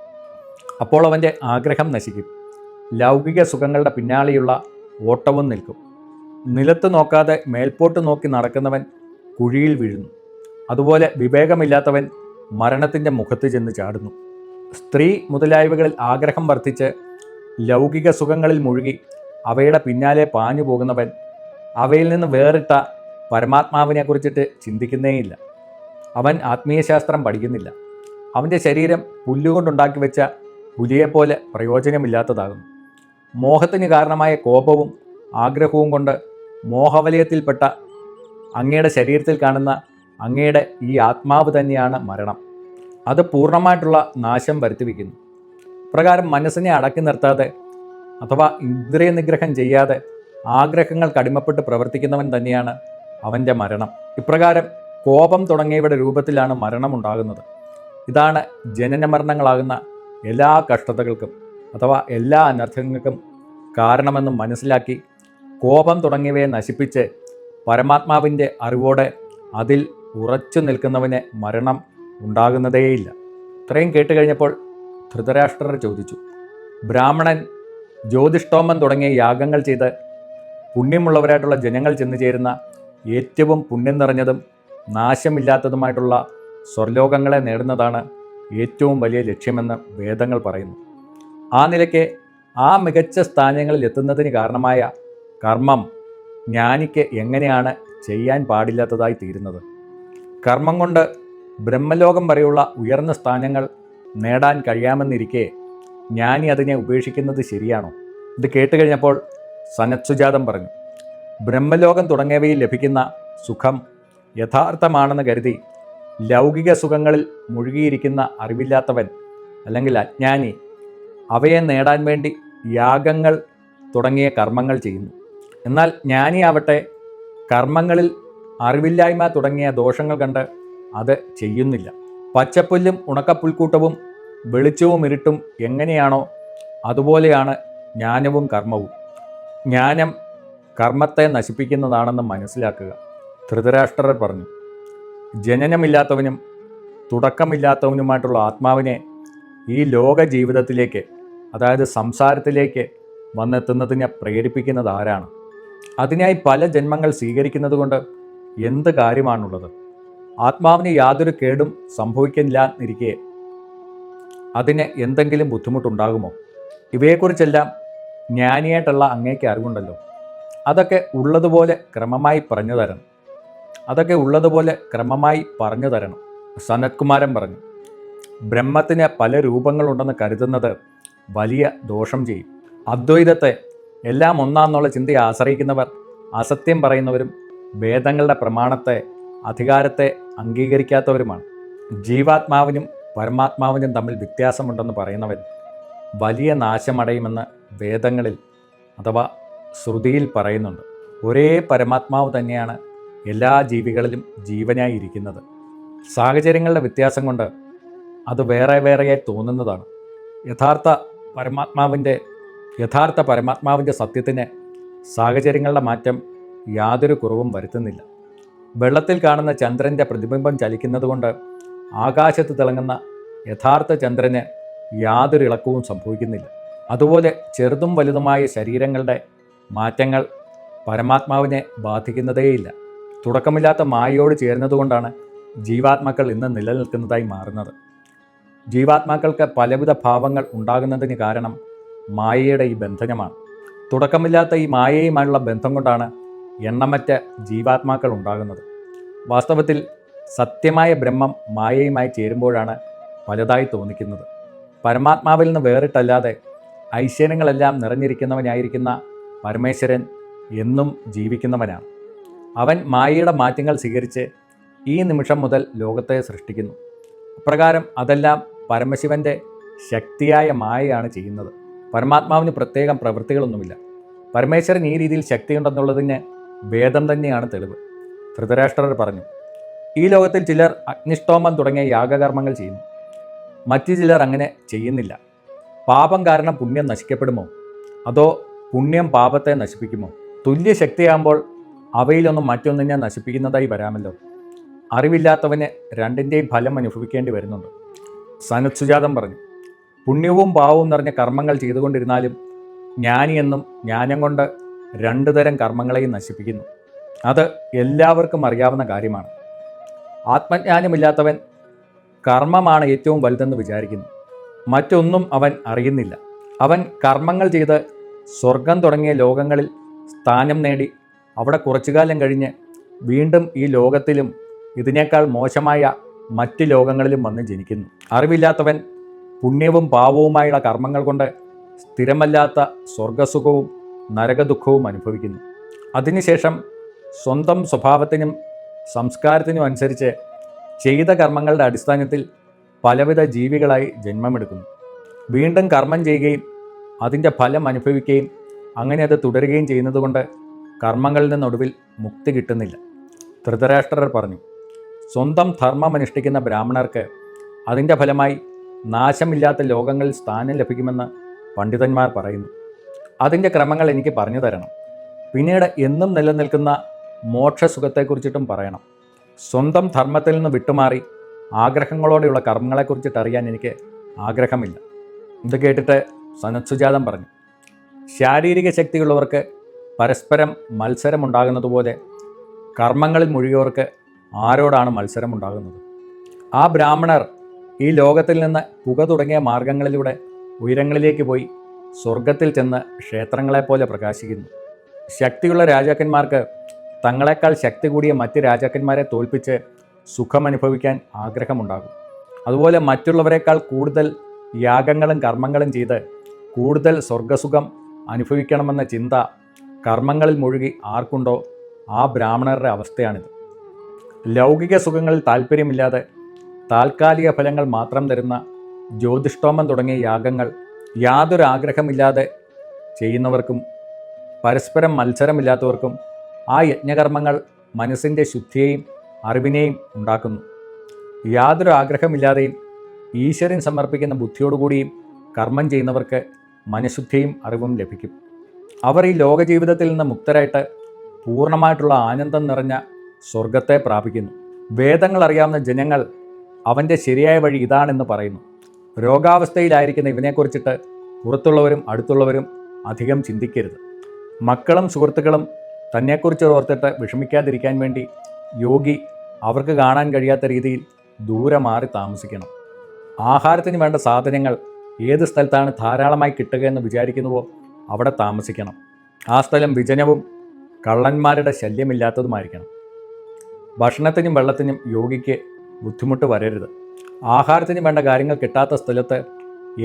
A: അപ്പോൾ അവൻ്റെ ആഗ്രഹം നശിക്കും. ലൗകിക സുഖങ്ങളുടെ പിന്നാലെയുള്ള ഓട്ടവും നിൽക്കും. നിലത്ത് നോക്കാതെ മേൽപോട്ട് നോക്കി നടക്കുന്നവൻ കുഴിയിൽ വീഴുന്നു. അതുപോലെ വിവേകമില്ലാത്തവൻ മരണത്തിൻ്റെ മുഖത്ത് ചെന്ന് ചാടുന്നു. സ്ത്രീ മുതലായവകളിൽ ആഗ്രഹം വർദ്ധിച്ച് ലൗകിക സുഖങ്ങളിൽ മുഴുകി അവയുടെ പിന്നാലെ പാഞ്ഞു പോകുന്നവൻ അവയിൽ നിന്ന് വേറിട്ട പരമാത്മാവിനെക്കുറിച്ചിട്ട് ചിന്തിക്കുന്നേയില്ല. അവൻ ആത്മീയശാസ്ത്രം പഠിക്കുന്നില്ല. അവൻ്റെ ശരീരം പുല്ലുകൊണ്ടുണ്ടാക്കി വെച്ച പുലിയെപ്പോലെ പ്രയോജനമില്ലാത്തതാകുന്നു. മോഹത്തിന് കാരണമായ കോപവും ആഗ്രഹവും കൊണ്ട് മോഹവലയത്തിൽപ്പെട്ട അങ്ങയുടെ ശരീരത്തിൽ കാണുന്ന അങ്ങയുടെ ഈ ആത്മാവ് തന്നെയാണ് മരണം. അത് പൂർണ്ണമായിട്ടുള്ള നാശം വരുത്തിവെക്കുന്നു. പ്രകാരം മനസ്സിനെ അടക്കി നിർത്താതെ അഥവാ ഇന്ദ്രിയ നിഗ്രഹം ചെയ്യാതെ ആഗ്രഹങ്ങൾക്ക് അടിമപ്പെട്ട് പ്രവർത്തിക്കുന്നവൻ തന്നെയാണ് അവൻ്റെ മരണം. ഇപ്രകാരം കോപം തുടങ്ങിയവയുടെ രൂപത്തിലാണ് മരണമുണ്ടാകുന്നത്. ഇതാണ് ജനനമരണങ്ങളാകുന്ന എല്ലാ കഷ്ടതകൾക്കും അഥവാ എല്ലാ അനർത്ഥങ്ങൾക്കും കാരണമെന്നും മനസ്സിലാക്കി കോപം തുടങ്ങിയവയെ നശിപ്പിച്ച് പരമാത്മാവിൻ്റെ അറിവോടെ അതിൽ ഉറച്ചു നിൽക്കുന്നവന് മരണം ഉണ്ടാകുന്നതേയില്ല. ഇത്രയും കേട്ട് കഴിഞ്ഞപ്പോൾ ധൃതരാഷ്ട്രർ ചോദിച്ചു, ബ്രാഹ്മണൻ ജ്യോതിഷ്ഠോമം തുടങ്ങിയ യാഗങ്ങൾ ചെയ്ത് പുണ്യമുള്ളവരായിട്ടുള്ള ജനങ്ങൾ ചെന്നു ചേരുന്ന ഏറ്റവും പുണ്യം നിറഞ്ഞതും നാശമില്ലാത്തതുമായിട്ടുള്ള സ്വർലോകങ്ങളെ നേടുന്നതാണ് ഏറ്റവും വലിയ ലക്ഷ്യമെന്ന് വേദങ്ങൾ പറയുന്നു. ആ നിലയ്ക്ക് ആ മികച്ച സ്ഥാനങ്ങളിൽ എത്തുന്നതിന് കാരണമായ കർമ്മം ജ്ഞാനിക്ക് എങ്ങനെയാണ് ചെയ്യാൻ പാടില്ലാത്തതായി തീരുന്നത്? കർമ്മം കൊണ്ട് ബ്രഹ്മലോകം വരെയുള്ള ഉയർന്ന സ്ഥാനങ്ങൾ നേടാൻ കഴിയാമെന്നിരിക്കെ ജ്ഞാനി അതിനെ ഉപേക്ഷിക്കുന്നത് ശരിയാണോ? ഇത് കേട്ട് കഴിഞ്ഞപ്പോൾ സനത്സുജാതം പറഞ്ഞു, ബ്രഹ്മലോകം തുടങ്ങിയവയിൽ ലഭിക്കുന്ന സുഖം യഥാർത്ഥമാണെന്ന് കരുതി ലൗകിക സുഖങ്ങളിൽ മുഴുകിയിരിക്കുന്ന അറിവില്ലാത്തവൻ അല്ലെങ്കിൽ അജ്ഞാനി അവയെ നേടാൻ വേണ്ടി യാഗങ്ങൾ തുടങ്ങിയ കർമ്മങ്ങൾ ചെയ്യുന്നു. എന്നാൽ ജ്ഞാനിയാവട്ടെ കർമ്മങ്ങളിൽ അറിവില്ലായ്മ തുടങ്ങിയ ദോഷങ്ങൾ കണ്ട് അത് ചെയ്യുന്നില്ല. പച്ചപ്പുല്ലും ഉണക്കപ്പുൽക്കൂട്ടവും വെളിച്ചവും ഇരുട്ടും എങ്ങനെയാണോ അതുപോലെയാണ് ജ്ഞാനവും കർമ്മവും. ജ്ഞാനം കർമ്മത്തെ നശിപ്പിക്കുന്നതാണെന്ന് മനസ്സിലാക്കുക. ധൃതരാഷ്ട്രർ പറഞ്ഞു, ജനനമില്ലാത്തവനും തുടക്കമില്ലാത്തവനുമായിട്ടുള്ള ആത്മാവിനെ ഈ ലോക ജീവിതത്തിലേക്ക്, അതായത് സംസാരത്തിലേക്ക് വന്നെത്തുന്നതിനെ പ്രേരിപ്പിക്കുന്നത് ആരാണ്? അതിനായി പല ജന്മങ്ങൾ സ്വീകരിക്കുന്നത് കൊണ്ട് എന്ത് കാര്യമാണുള്ളത്? ആത്മാവിന് യാതൊരു കേടും സംഭവിക്കില്ലാന്നിരിക്കെ അതിന് എന്തെങ്കിലും ബുദ്ധിമുട്ടുണ്ടാകുമോ? ഇവയെക്കുറിച്ചെല്ലാം ജ്ഞാനിയായിട്ടുള്ള അങ്ങേക്ക് അറിവുണ്ടല്ലോ. അതൊക്കെ ഉള്ളതുപോലെ ക്രമമായി പറഞ്ഞു തരണം. സനത്കുമാരൻ പറഞ്ഞു, ബ്രഹ്മത്തിന് പല രൂപങ്ങളുണ്ടെന്ന് കരുതുന്നത് വലിയ ദോഷം ചെയ്യും. അദ്വൈതത്തെ എല്ലാം ഒന്നാന്നുള്ള ചിന്തയെ ആശ്രയിക്കുന്നവർ അസത്യം പറയുന്നവരും വേദങ്ങളുടെ പ്രമാണത്തെ, അധികാരത്തെ അംഗീകരിക്കാത്തവരുമാണ്. ജീവാത്മാവിനും പരമാത്മാവിനും തമ്മിൽ വ്യത്യാസമുണ്ടെന്ന് പറയുന്നവൻ വലിയ നാശമടയുമെന്ന് വേദങ്ങളിൽ അഥവാ ശ്രുതിയിൽ പറയുന്നുണ്ട്. ഒരേ പരമാത്മാവ് തന്നെയാണ് എല്ലാ ജീവികളിലും ജീവനായി ഇരിക്കുന്നത്. സാഹചര്യങ്ങളുടെ വ്യത്യാസം കൊണ്ട് അത് വേറെ വേറെയായി തോന്നുന്നതാണ്. യഥാർത്ഥ പരമാത്മാവിൻ്റെ സത്യത്തിന് സാഹചര്യങ്ങളുടെ മാറ്റം യാതൊരു കുറവും വരുത്തുന്നില്ല. വെള്ളത്തിൽ കാണുന്ന ചന്ദ്രൻ്റെ പ്രതിബിംബം ചലിക്കുന്നത് കൊണ്ട് ആകാശത്ത് തിളങ്ങുന്ന യഥാർത്ഥ ചന്ദ്രന് യാതൊരു ഇളക്കവും സംഭവിക്കുന്നില്ല. അതുപോലെ ചെറുതും വലുതുമായ ശരീരങ്ങളുടെ മാറ്റങ്ങൾ പരമാത്മാവിനെ ബാധിക്കുന്നതേയില്ല. തുടക്കമില്ലാത്ത മായയോട് ചേർന്നതുകൊണ്ടാണ് ജീവാത്മാക്കൾ ഇന്ന് നിലനിൽക്കുന്നതായി മാറുന്നത്. ജീവാത്മാക്കൾക്ക് പലവിധ ഭാവങ്ങൾ ഉണ്ടാകുന്നതിന് കാരണം മായയുടെ ഈ ബന്ധനമാണ്. തുടക്കമില്ലാത്ത ഈ മായയുമായുള്ള ബന്ധം കൊണ്ടാണ് എണ്ണമറ്റ ജീവാത്മാക്കൾ ഉണ്ടാകുന്നത്. വാസ്തവത്തിൽ സത്യമായ ബ്രഹ്മം മായയുമായി ചേരുമ്പോഴാണ് പലതായി തോന്നിക്കുന്നത്. പരമാത്മാവിൽ നിന്ന് വേറിട്ടല്ലാതെ ഐശ്വര്യങ്ങളെല്ലാം നിറഞ്ഞിരിക്കുന്നവനായിരിക്കുന്ന പരമേശ്വരൻ എന്നും ജീവിക്കുന്നവനാണ്. അവൻ മായയുടെ മാറ്റങ്ങൾ സ്വീകരിച്ച് ഈ നിമിഷം മുതൽ ലോകത്തെ സൃഷ്ടിക്കുന്നു. അപ്രകാരം അതെല്ലാം പരമശിവൻ്റെ ശക്തിയായ മായയാണ് ചെയ്യുന്നത്. പരമാത്മാവിന് പ്രത്യേകം പ്രവൃത്തികളൊന്നുമില്ല. പരമേശ്വരൻ ഈ രീതിയിൽ ശക്തിയുണ്ടെന്നുള്ളതിന് വേദം തന്നെയാണ് തെളിവ്. ധൃതരാഷ്ട്രർ പറഞ്ഞു, ഈ ലോകത്തിൽ ചിലർ അഗ്നിഷ്ടോമം തുടങ്ങിയ യാഗകർമ്മങ്ങൾ ചെയ്യുന്നു. മറ്റു ചിലർ അങ്ങനെ ചെയ്യുന്നില്ല. പാപം കാരണം പുണ്യം നശിക്കപ്പെടുമോ? അതോ പുണ്യം പാപത്തെ നശിപ്പിക്കുമോ? തുല്യ ശക്തിയാകുമ്പോൾ അവയിലൊന്നും മറ്റൊന്നിനെ നശിപ്പിക്കുന്നതായി വരാമല്ലോ. അറിവില്ലാത്തവന് രണ്ടിൻ്റെയും ഫലം അനുഭവിക്കേണ്ടി വരുന്നുണ്ട്. സനത്സുജാതം പറഞ്ഞു, പുണ്യവും പാവവും നിറഞ്ഞ കർമ്മങ്ങൾ ചെയ്തുകൊണ്ടിരുന്നാലും ജ്ഞാനിയെന്നും ജ്ഞാനം കൊണ്ട് രണ്ടു തരം കർമ്മങ്ങളെയും നശിപ്പിക്കുന്നു. അത് എല്ലാവർക്കും അറിയാവുന്ന കാര്യമാണ്. ആത്മജ്ഞാനമില്ലാത്തവൻ കർമ്മമാണ് ഏറ്റവും വലുതെന്ന് വിചാരിക്കുന്നു. മറ്റൊന്നും അവൻ അറിയുന്നില്ല. അവൻ കർമ്മങ്ങൾ ചെയ്ത് സ്വർഗം തുടങ്ങിയ ലോകങ്ങളിൽ സ്ഥാനം നേടി അവിടെ കുറച്ചുകാലം കഴിഞ്ഞ് വീണ്ടും ഈ ലോകത്തിലും ഇതിനേക്കാൾ മോശമായ മറ്റ് ലോകങ്ങളിലും വന്ന് ജനിക്കുന്നു. അറിവില്ലാത്തവൻ പുണ്യവും പാവവുമായുള്ള കർമ്മങ്ങൾ കൊണ്ട് സ്ഥിരമല്ലാത്ത സ്വർഗസുഖവും നരകദുഃഖവും അനുഭവിക്കുന്നു. അതിനുശേഷം സ്വന്തം സ്വഭാവത്തിനും സംസ്കാരത്തിനും അനുസരിച്ച് ചെയ്ത കർമ്മങ്ങളുടെ അടിസ്ഥാനത്തിൽ പലവിധ ജീവികളായി ജന്മമെടുക്കുന്നു. വീണ്ടും കർമ്മം ചെയ്യുകയും അതിൻ്റെ ഫലം അനുഭവിക്കുകയും അങ്ങനെ അത് തുടരുകയും ചെയ്യുന്നതുകൊണ്ട് കർമ്മങ്ങളിൽ നിന്നൊടുവിൽ മുക്തി കിട്ടുന്നില്ല. ധൃതരാഷ്ട്രർ പറഞ്ഞു, സ്വന്തം ധർമ്മം അനുഷ്ഠിക്കുന്ന ബ്രാഹ്മണർക്ക് അതിൻ്റെ ഫലമായി നാശമില്ലാത്ത ലോകങ്ങളിൽ സ്ഥാനം ലഭിക്കുമെന്ന് പണ്ഡിതന്മാർ പറയുന്നു. അതിൻ്റെ ക്രമങ്ങൾ എനിക്ക് പറഞ്ഞു തരണം. പിന്നീട് എന്നും നിലനിൽക്കുന്ന മോക്ഷസുഖത്തെക്കുറിച്ചിട്ടും പറയണം. സ്വന്തം ധർമ്മത്തിൽ നിന്ന് വിട്ടുമാറി ആഗ്രഹങ്ങളോടെയുള്ള കർമ്മങ്ങളെക്കുറിച്ചിട്ട് അറിയാൻ എനിക്ക് ആഗ്രഹമില്ല. ഇത് കേട്ടിട്ട് സനത്സുജാതം പറഞ്ഞു, ശാരീരിക ശക്തിയുള്ളവർക്ക് പരസ്പരം മത്സരമുണ്ടാകുന്നതുപോലെ കർമ്മങ്ങളിൽ മുഴുകിയവർക്ക് ആരോടാണ് മത്സരമുണ്ടാകുന്നത്? ആ ബ്രാഹ്മണർ ഈ ലോകത്തിൽ നിന്ന് പുക തുടങ്ങിയ മാർഗങ്ങളിലൂടെ ഉയരങ്ങളിലേക്ക് പോയി സ്വർഗത്തിൽ ചെന്ന് ക്ഷേത്രങ്ങളെപ്പോലെ പ്രകാശിക്കുന്നു. ശക്തിയുള്ള രാജാക്കന്മാർക്ക് തങ്ങളെക്കാൾ ശക്തി കൂടിയ മറ്റ് രാജാക്കന്മാരെ തോൽപ്പിച്ച് സുഖമനുഭവിക്കാൻ ആഗ്രഹമുണ്ടാകും. അതുപോലെ മറ്റുള്ളവരെക്കാൾ കൂടുതൽ യാഗങ്ങളും കർമ്മങ്ങളും ചെയ്ത് കൂടുതൽ സ്വർഗസുഖം അനുഭവിക്കണമെന്ന ചിന്ത കർമ്മങ്ങളിൽ മുഴുകി ആർക്കുണ്ടോ ആ ബ്രാഹ്മണരുടെ അവസ്ഥയാണിത്. ലൗകിക സുഖങ്ങളിൽ താല്പര്യമില്ലാതെ താൽക്കാലിക ഫലങ്ങൾ മാത്രം തരുന്ന ജ്യോതിഷ്ഠോമം തുടങ്ങിയ യാഗങ്ങൾ യാതൊരു ആഗ്രഹമില്ലാതെ ചെയ്യുന്നവർക്കും പരസ്പരം മത്സരമില്ലാത്തവർക്കും ആ യജ്ഞകർമ്മങ്ങൾ മനസ്സിൻ്റെ ശുദ്ധിയെയും അറിവിനെയും ഉണ്ടാക്കുന്നു. യാതൊരു ആഗ്രഹമില്ലാതെയും ഈശ്വരൻ സമർപ്പിക്കുന്ന ബുദ്ധിയോടുകൂടിയും കർമ്മം ചെയ്യുന്നവർക്ക് മനഃശുദ്ധിയും അറിവും ലഭിക്കും. അവർ ഈ ലോകജീവിതത്തിൽ നിന്ന് മുക്തരായിട്ട് പൂർണ്ണമായിട്ടുള്ള ആനന്ദം നിറഞ്ഞ സ്വർഗത്തെ പ്രാപിക്കുന്നു. വേദങ്ങൾ അറിയാവുന്ന ജനങ്ങൾ അവൻ്റെ ശരിയായ വഴി ഇതാണെന്ന് പറയുന്നു. രോഗാവസ്ഥയിലായിരിക്കുന്ന ഇവനെക്കുറിച്ചിട്ട് പുറത്തുള്ളവരും അടുത്തുള്ളവരും അധികം ചിന്തിക്കരുത്. മക്കളും സുഹൃത്തുക്കളും തന്നെക്കുറിച്ച് ഓർത്തിട്ട് വിഷമിക്കാതിരിക്കാൻ വേണ്ടി യോഗി അവർക്ക് കാണാൻ കഴിയാത്ത രീതിയിൽ ദൂരെ മാറി താമസിക്കണം. ആഹാരത്തിന് വേണ്ട സാധനങ്ങൾ ഏത് സ്ഥലത്താണ് ധാരാളമായി കിട്ടുക എന്ന് വിചാരിക്കുന്നുവോ അവിടെ താമസിക്കണം. ആ സ്ഥലം വിജനവും കള്ളന്മാരുടെ ശല്യമില്ലാത്തതുമായിരിക്കണം. ഭക്ഷണത്തിനും വെള്ളത്തിനും യോഗിക്ക് ബുദ്ധിമുട്ട് വരരുത്. ആഹാരത്തിന് വേണ്ട കാര്യങ്ങൾ കിട്ടാത്ത സ്ഥലത്ത്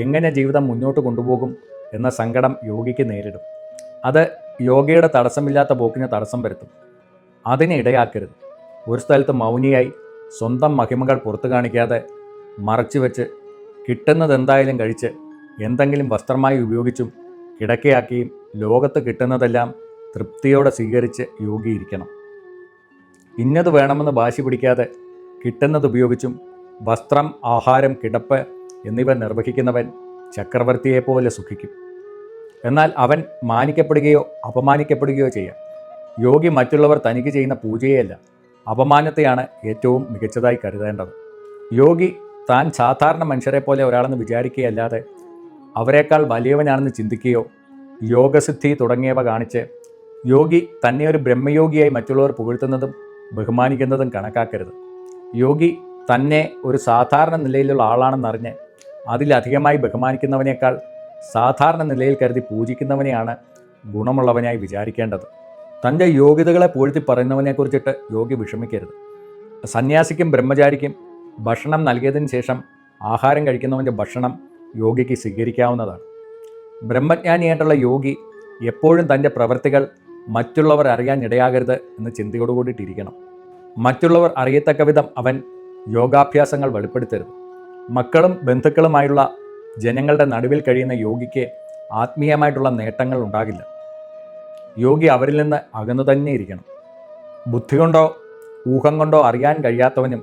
A: എങ്ങനെ ജീവിതം മുന്നോട്ട് കൊണ്ടുപോകും എന്ന സങ്കടം യോഗിക്ക് നേരിടും. അത് യോഗയുടെ തടസ്സമില്ലാത്ത പോക്കിന് തടസ്സം വരുത്തും. അതിനെ ഇടയാക്കരുത്. ഒരു സ്ഥലത്ത് മൗനിയായി സ്വന്തം മഹിമകൾ പുറത്തു കാണിക്കാതെ മറച്ചുവെച്ച് കിട്ടുന്നതെന്തായാലും കഴിച്ച് എന്തെങ്കിലും വസ്ത്രമായി ഉപയോഗിച്ചും കിടക്കയാക്കിയും ലോകത്ത് കിട്ടുന്നതെല്ലാം തൃപ്തിയോടെ സ്വീകരിച്ച് യോഗിയിരിക്കണം. ഇന്നത് വേണമെന്ന് വാശി പിടിക്കാതെ കിട്ടുന്നത് ഉപയോഗിച്ചും വസ്ത്രം, ആഹാരം, കിടപ്പ് എന്നിവ നിർവഹിക്കുന്നവൻ ചക്രവർത്തിയെപ്പോലെ സുഖിക്കും. എന്നാൽ അവൻ മാനിക്കപ്പെടുകയോ അപമാനിക്കപ്പെടുകയോ ചെയ്യാം. യോഗി മറ്റുള്ളവർ തനിക്ക് ചെയ്യുന്ന പൂജയെയല്ല, അപമാനത്തെയാണ് ഏറ്റവും മികച്ചതായി കരുതേണ്ടത്. യോഗി താൻ സാധാരണ മനുഷ്യരെ പോലെ ഒരാളെന്ന് വിചാരിക്കുകയല്ലാതെ അവരെക്കാൾ വലിയവനാണെന്ന് ചിന്തിക്കുകയോ യോഗസിദ്ധി തുടങ്ങിയവ കാണിച്ച് യോഗി തന്നെ ഒരു ബ്രഹ്മയോഗിയായി മറ്റുള്ളവർ പുകഴ്ത്തുന്നതും ബഹുമാനിക്കുന്നതും കണക്കാക്കരുത്. യോഗി തന്നെ ഒരു സാധാരണ നിലയിലുള്ള ആളാണെന്നറിഞ്ഞ് അതിലധികമായി ബഹുമാനിക്കുന്നവനേക്കാൾ സാധാരണ നിലയിൽ കരുതി പൂജിക്കുന്നവനെയാണ് ഗുണമുള്ളവനായി വിചാരിക്കേണ്ടത്. തൻ്റെ യോഗ്യതകളെ പൂഴ്ത്തി പറയുന്നവനെക്കുറിച്ചിട്ട് യോഗി വിഷമിക്കരുത്. സന്യാസിക്കും ബ്രഹ്മചാരിക്കും ഭക്ഷണം നൽകിയതിന് ശേഷം ആഹാരം കഴിക്കുന്നവൻ്റെ ഭക്ഷണം യോഗിക്ക് സ്വീകരിക്കാവുന്നതാണ്. ബ്രഹ്മജ്ഞാനിയായിട്ടുള്ള യോഗി എപ്പോഴും തൻ്റെ പ്രവൃത്തികൾ മറ്റുള്ളവർ അറിയാൻ ഇടയാകരുത് എന്ന ചിന്തയോടുകൂടിയിട്ടിരിക്കണം. മറ്റുള്ളവർ അറിയത്തക്ക വിധം അവൻ യോഗാഭ്യാസങ്ങൾ വെളിപ്പെടുത്തരുത്. മക്കളും ബന്ധുക്കളുമായുള്ള ജനങ്ങളുടെ നടുവിൽ കഴിയുന്ന യോഗിക്ക് ആത്മീയമായിട്ടുള്ള നേട്ടങ്ങൾ ഉണ്ടാകില്ല. യോഗി അവരിൽ നിന്ന് അകന്നു തന്നെ ഇരിക്കണം. ബുദ്ധി കൊണ്ടോ ഊഹം കൊണ്ടോ അറിയാൻ കഴിയാത്തവനും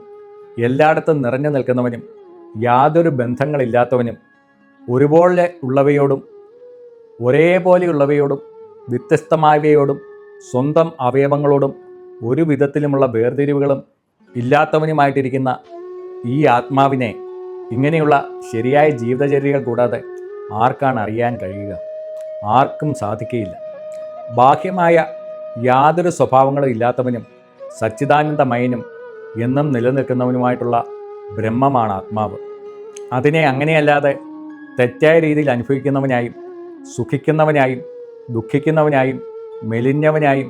A: എല്ലായിടത്തും നിറഞ്ഞു നിൽക്കുന്നവനും യാതൊരു ബന്ധങ്ങളില്ലാത്തവനും ഒരുപോലെ ഉള്ളവയോടും ഒരേപോലെയുള്ളവയോടും വ്യത്യസ്തമായവയോടും സ്വന്തം അവയവങ്ങളോടും ഒരു വിധത്തിലുമുള്ള വേർതിരിവുകളും ഇല്ലാത്തവനുമായിട്ടിരിക്കുന്ന ഈ ആത്മാവിനെ ഇങ്ങനെയുള്ള ശരിയായ ജീവിതചര്യകൾ കൂടാതെ ആർക്കാണ് അറിയാൻ കഴിയുക? ആർക്കും സാധിക്കുകയില്ല. ബാഹ്യമായ യാതൊരു സ്വഭാവങ്ങളും ഇല്ലാത്തവനും സച്ചിദാനന്ദമയനും എന്നും നിലനിൽക്കുന്നവനുമായിട്ടുള്ള ബ്രഹ്മമാണ് ആത്മാവ്. അതിനെ അങ്ങനെയല്ലാതെ തെറ്റായ രീതിയിൽ അനുഭവിക്കുന്നവനായും സുഖിക്കുന്നവനായും ദുഃഖിക്കുന്നവനായും മെലിഞ്ഞവനായും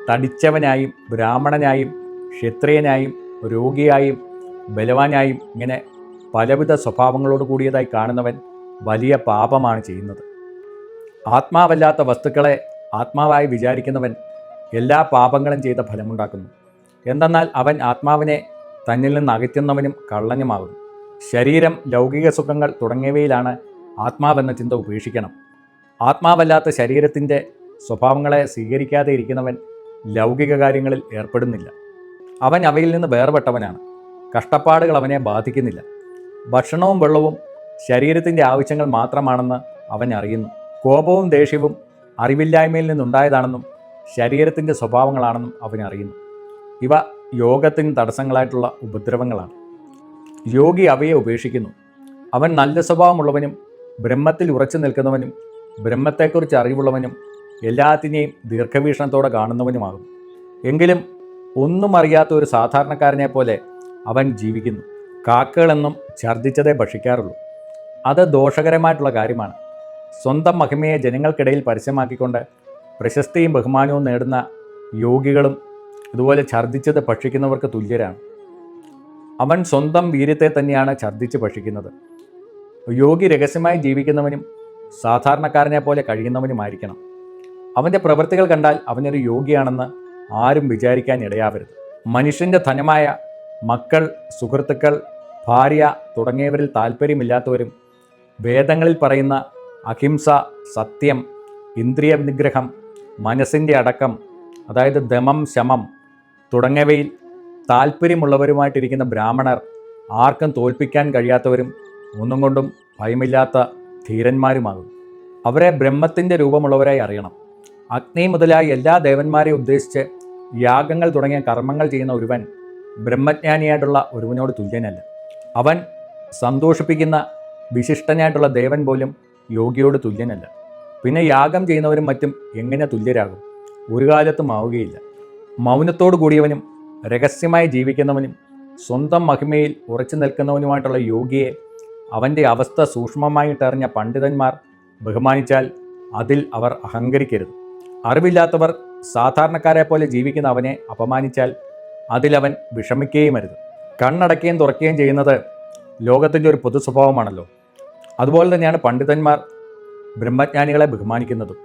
A: തടിച്ചവനായും ബ്രാഹ്മണനായും ക്ഷത്രിയനായും രോഗിയായും ബലവാനായും ഇങ്ങനെ പലവിധ സ്വഭാവങ്ങളോട് കൂടിയതായി കാണുന്നവൻ വലിയ പാപമാണ് ചെയ്യുന്നത്. ആത്മാവല്ലാത്ത വസ്തുക്കളെ ആത്മാവായി വിചാരിക്കുന്നവൻ എല്ലാ പാപങ്ങളും ചെയ്ത ഫലമുണ്ടാക്കുന്നു. എന്തെന്നാൽ അവൻ ആത്മാവിനെ തന്നിൽ നിന്ന് അകറ്റുന്നവനും കള്ളനുമാകുന്നു. ശരീരം, ലൗകിക സുഖങ്ങൾ തുടങ്ങിയവയിലാണ് ആത്മാവെന്ന ചിന്ത ഉപേക്ഷിക്കണം. ആത്മാവല്ലാത്ത ശരീരത്തിൻ്റെ സ്വഭാവങ്ങളെ സ്വീകരിക്കാതെ ഇരിക്കുന്നവൻ ലൗകിക കാര്യങ്ങളിൽ ഏർപ്പെടുന്നില്ല. അവൻ അവയിൽ നിന്ന് വേർപെട്ടവനാണ്. കഷ്ടപ്പാടുകൾ അവനെ ബാധിക്കുന്നില്ല. ഭക്ഷണവും വെള്ളവും ശരീരത്തിൻ്റെ ആവശ്യങ്ങൾ മാത്രമാണെന്ന് അവൻ അറിയുന്നു. കോപവും ദേഷ്യവും അറിവില്ലായ്മയിൽ നിന്നുണ്ടായതാണെന്നും ശരീരത്തിൻ്റെ സ്വഭാവങ്ങളാണെന്നും അവൻ അറിയുന്നു. ഇവ യോഗത്തിന് തടസ്സങ്ങളായിട്ടുള്ള ഉപദ്രവങ്ങളാണ്. യോഗി അവയെ ഉപേക്ഷിക്കുന്നു. അവൻ നല്ല സ്വഭാവമുള്ളവനും ബ്രഹ്മത്തിൽ ഉറച്ചു നിൽക്കുന്നവനും ബ്രഹ്മത്തെക്കുറിച്ച് അറിവുള്ളവനും എല്ലാത്തിനെയും ദീർഘവീക്ഷണത്തോടെ കാണുന്നവനുമാകും. എങ്കിലും ഒന്നും അറിയാത്ത ഒരു സാധാരണക്കാരനെ പോലെ അവൻ ജീവിക്കുന്നു. കാക്കകളെന്നും ഛർദ്ദിച്ചതേ ഭക്ഷിക്കാറുള്ളൂ. അത് ദോഷകരമായിട്ടുള്ള കാര്യമാണ്. സ്വന്തം മഹിമയെ ജനങ്ങൾക്കിടയിൽ പരസ്യമാക്കിക്കൊണ്ട് പ്രശസ്തിയും ബഹുമാനവും നേടുന്ന യോഗികളും ഇതുപോലെ ഛർദ്ദിച്ചത് ഭക്ഷിക്കുന്നവർക്ക് തുല്യരാണ്. അവൻ സ്വന്തം വീര്യത്തെ തന്നെയാണ് ഛർദ്ദിച്ച് ഭക്ഷിക്കുന്നത്. യോഗി രഹസ്യമായി ജീവിക്കുന്നവനും സാധാരണക്കാരനെ പോലെ കഴിയുന്നവനുമായിരിക്കണം. അവൻ്റെ പ്രവൃത്തികൾ കണ്ടാൽ അവനൊരു യോഗിയാണെന്ന് ആരും വിചാരിക്കാൻ ഇടയാവരുത്. മനുഷ്യൻ്റെ ധനമായ മക്കൾ, സുഹൃത്തുക്കൾ, ഭാര്യ തുടങ്ങിയവരിൽ താല്പര്യമില്ലാത്തവരും വേദങ്ങളിൽ പറയുന്ന അഹിംസ, സത്യം, ഇന്ദ്രിയ നിഗ്രഹം, മനസ്സിൻ്റെ അടക്കം, അതായത് ദമം, ശമം തുടങ്ങിയവയിൽ താല്പര്യമുള്ളവരുമായിട്ടിരിക്കുന്ന ബ്രാഹ്മണർ ആർക്കും തോൽപ്പിക്കാൻ കഴിയാത്തവരും ഒന്നും കൊണ്ടും ഭയമില്ലാത്ത ധീരന്മാരുമാകും. അവരെ ബ്രഹ്മത്തിൻ്റെ രൂപമുള്ളവരായി അറിയണം. അഗ്നി മുതലായ എല്ലാ ദേവന്മാരെയും ഉദ്ദേശിച്ച് യാഗങ്ങൾ തുടങ്ങിയ കർമ്മങ്ങൾ ചെയ്യുന്ന ഒരുവൻ ബ്രഹ്മജ്ഞാനിയായിട്ടുള്ള ഒരുവനോട് തുല്യനല്ല. അവൻ സന്തോഷിപ്പിക്കുന്ന വിശിഷ്ടനായിട്ടുള്ള ദേവൻ പോലും യോഗിയോട് തുല്യനല്ല. പിന്നെ യാഗം ചെയ്യുന്നവരും മറ്റും എങ്ങനെ തുല്യരാകും? ഒരു കാലത്തും ആവുകയില്ല. മൗനത്തോടു കൂടിയവനും രഹസ്യമായി ജീവിക്കുന്നവനും സ്വന്തം മഹിമയിൽ ഉറച്ചു നിൽക്കുന്നവനുമായിട്ടുള്ള യോഗിയെ അവൻ്റെ അവസ്ഥ സൂക്ഷ്മമായിട്ടറിഞ്ഞ പണ്ഡിതന്മാർ ബഹുമാനിച്ചാൽ അതിൽ അവർ അഹങ്കരിക്കരുത്. അറിവില്ലാത്തവർ സാധാരണക്കാരെ പോലെ ജീവിക്കുന്ന അവനെ അപമാനിച്ചാൽ അതിലവൻ വിഷമിക്കുകയുമരുത്. കണ്ണടയ്ക്കുകയും തുറക്കുകയും ചെയ്യുന്നത് ലോകത്തിൻ്റെ ഒരു പൊതു സ്വഭാവമാണല്ലോ. അതുപോലെ തന്നെയാണ് പണ്ഡിതന്മാർ ബ്രഹ്മജ്ഞാനികളെ ബഹുമാനിക്കുന്നതും.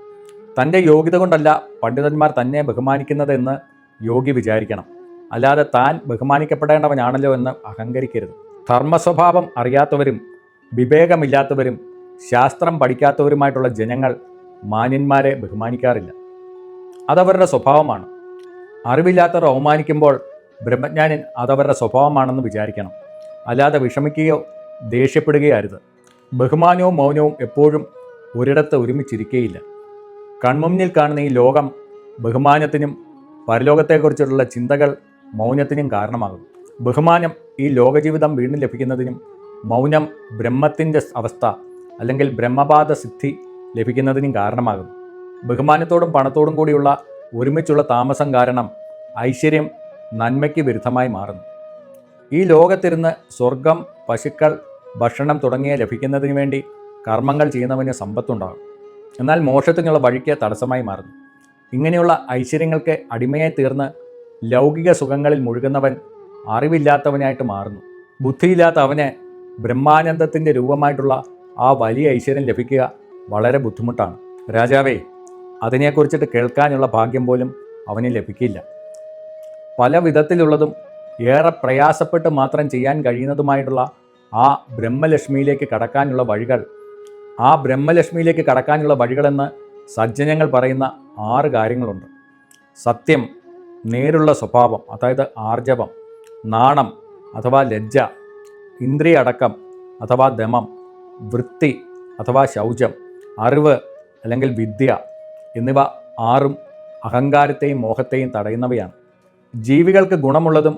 A: തൻ്റെ യോഗ്യത കൊണ്ടല്ല പണ്ഡിതന്മാർ തന്നെ ബഹുമാനിക്കുന്നതെന്ന് യോഗി വിചാരിക്കണം. അല്ലാതെ താൻ ബഹുമാനിക്കപ്പെടേണ്ടവനാണല്ലോ എന്ന് അഹങ്കരിക്കരുത്. ധർമ്മസ്വഭാവം അറിയാത്തവരും വിവേകമില്ലാത്തവരും ശാസ്ത്രം പഠിക്കാത്തവരുമായിട്ടുള്ള ജനങ്ങൾ മാന്യന്മാരെ ബഹുമാനിക്കാറില്ല. അതവരുടെ സ്വഭാവമാണ്. അറിവില്ലാത്തവർ അവമാനിക്കുമ്പോൾ ബ്രഹ്മജ്ഞാനൻ അതവരുടെ സ്വഭാവമാണെന്ന് വിചാരിക്കണം. അല്ലാതെ വിഷമിക്കുകയോ ദേഷ്യപ്പെടുകയോ അരുത്. ബഹുമാനവും മൗനവും എപ്പോഴും ഒരിടത്ത് ഒരുമിച്ചിരിക്കുകയില്ല. കൺമുന്നിൽ കാണുന്ന ഈ ലോകം ബഹുമാനത്തിനും പരലോകത്തെക്കുറിച്ചുള്ള ചിന്തകൾ മൗനത്തിനും കാരണമാകും. ബഹുമാനം ഈ ലോകജീവിതം വീണ്ടും ലഭിക്കുന്നതിനും മൗനം ബ്രഹ്മത്തിൻ്റെ അവസ്ഥ അല്ലെങ്കിൽ ബ്രഹ്മപാദ സിദ്ധി ലഭിക്കുന്നതിനും കാരണമാകും. ബഹുമാനത്തോടും പണത്തോടും കൂടിയുള്ള ഒരുമിച്ചുള്ള താമസം കാരണം ഐശ്വര്യം നന്മയ്ക്ക് വിരുദ്ധമായി മാറുന്നു. ഈ ലോകത്തിരുന്ന് സ്വർഗം, പശുക്കൾ, ഭക്ഷണം തുടങ്ങിയ ലഭിക്കുന്നതിന് വേണ്ടി കർമ്മങ്ങൾ ചെയ്യുന്നവന് സമ്പത്തുണ്ടാകും. എന്നാൽ മോക്ഷത്തിനുള്ള വഴിക്ക് തടസ്സമായി മാറുന്നു. ഇങ്ങനെയുള്ള ഐശ്വര്യങ്ങൾക്ക് അടിമയായി തീർന്ന് ലൗകിക സുഖങ്ങളിൽ മുഴുകുന്നവൻ അറിവില്ലാത്തവനായിട്ട് മാറുന്നു. ബുദ്ധിയില്ലാത്ത അവന് ബ്രഹ്മാനന്ദത്തിൻ്റെ രൂപമായിട്ടുള്ള ആ വലിയ ഐശ്വര്യം ലഭിക്കുക വളരെ ബുദ്ധിമുട്ടാണ്. രാജാവേ, അതിനെക്കുറിച്ചിട്ട് കേൾക്കാനുള്ള ഭാഗ്യം പോലും അവന് ലഭിക്കില്ല. പല വിധത്തിലുള്ളതും ഏറെ പ്രയാസപ്പെട്ട് മാത്രം ചെയ്യാൻ കഴിയുന്നതുമായിട്ടുള്ള ആ ബ്രഹ്മലക്ഷ്മിയിലേക്ക് കടക്കാനുള്ള വഴികളെന്ന് സജ്ജനങ്ങൾ പറയുന്ന 6 കാര്യങ്ങളുണ്ട്. സത്യം, നേരുള്ള സ്വഭാവം അതായത് ആർജവം, നാണം അഥവാ ലജ്ജ, ഇന്ദ്രിയ അടക്കം അഥവാ ദമം, വൃത്തി അഥവാ ശൗചം, അറിവ് അല്ലെങ്കിൽ വിദ്യ എന്നിവ 6ഉം അഹങ്കാരത്തെയും മോഹത്തെയും തടയുന്നവയാണ്. ജീവികൾക്ക് ഗുണമുള്ളതും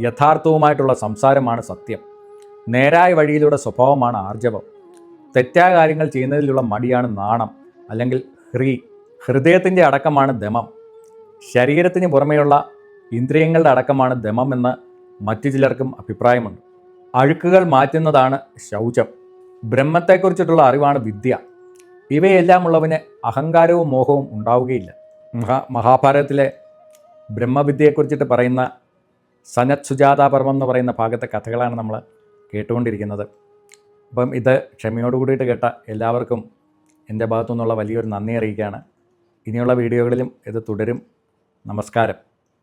A: യഥാർത്ഥവുമായിട്ടുള്ള സംസാരമാണ് സത്യം. നേരായ വഴിയിലൂടെ സ്വഭാവമാണ് ആർജവം. തെറ്റായ കാര്യങ്ങൾ ചെയ്യുന്നതിലുള്ള മടിയാണ് നാണം അല്ലെങ്കിൽ ഹൃദയത്തിൻ്റെ അടക്കമാണ് ദമം. ശരീരത്തിന് പുറമെയുള്ള ഇന്ദ്രിയങ്ങളുടെ അടക്കമാണ് ദമം എന്ന് മറ്റു ചിലർക്കും അഭിപ്രായമുണ്ട്. അഴുക്കുകൾ മാറ്റുന്നതാണ് ശൗചം. ബ്രഹ്മത്തെക്കുറിച്ചിട്ടുള്ള അറിവാണ് വിദ്യ. ഇവയെല്ലാം ഉള്ളവന് അഹങ്കാരവും മോഹവും ഉണ്ടാവുകയില്ല. മഹാഭാരതത്തിലെ ബ്രഹ്മവിദ്യയെക്കുറിച്ചിട്ട് പറയുന്ന സനത് സുജാതാപർവം എന്ന് പറയുന്ന ഭാഗത്തെ കഥകളാണ് നമ്മൾ കേട്ടുകൊണ്ടിരിക്കുന്നത്. അപ്പം ഇത് ക്ഷമയോട് കൂടിയിട്ട് കേട്ട എല്ലാവർക്കും എൻ്റെ ഭാഗത്തു നിന്നുള്ള വലിയൊരു നന്ദി അറിയിക്കുകയാണ്. ഇനിയുള്ള വീഡിയോകളിലും ഇത് തുടരും. നമസ്കാരം.